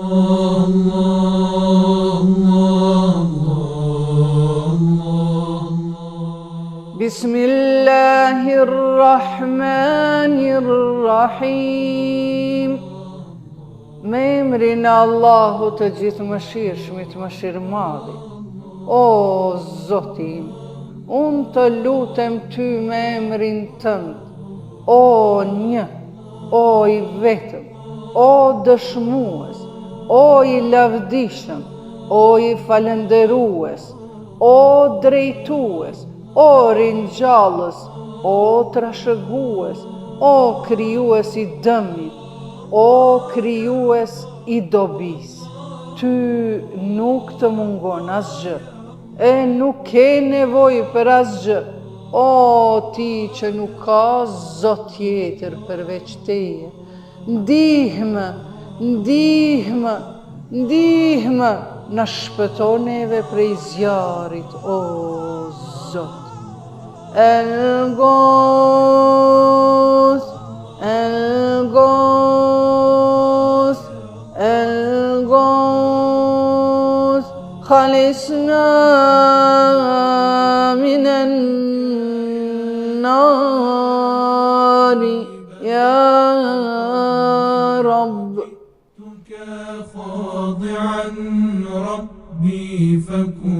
Bismillahirrahmanirrahim. Me emrin e Allahut të gjithë mëshirshmit, mëshirëmadhi. O Zoti im, unë të lutem ty me emrin tënd, o një, o i vetëm, o dëshmues, o i lavdishëm, o i falënderues, o drejtues, o ringjallës, o trashëgues, o krijues i dëmit, o krijues i dobis. Ty nuk të mungon asgjë, e nuk ke nevojë për asgjë, o ti që nuk ka zot tjetër përveç teje. Ndihmë, ndihmë, ndihmë, na shpëto neve prej zjarit, o Zot. El-Gos, El-Gos, El-Gos, khalisna minen nari, ya Rabb. خاضعا ربي فكن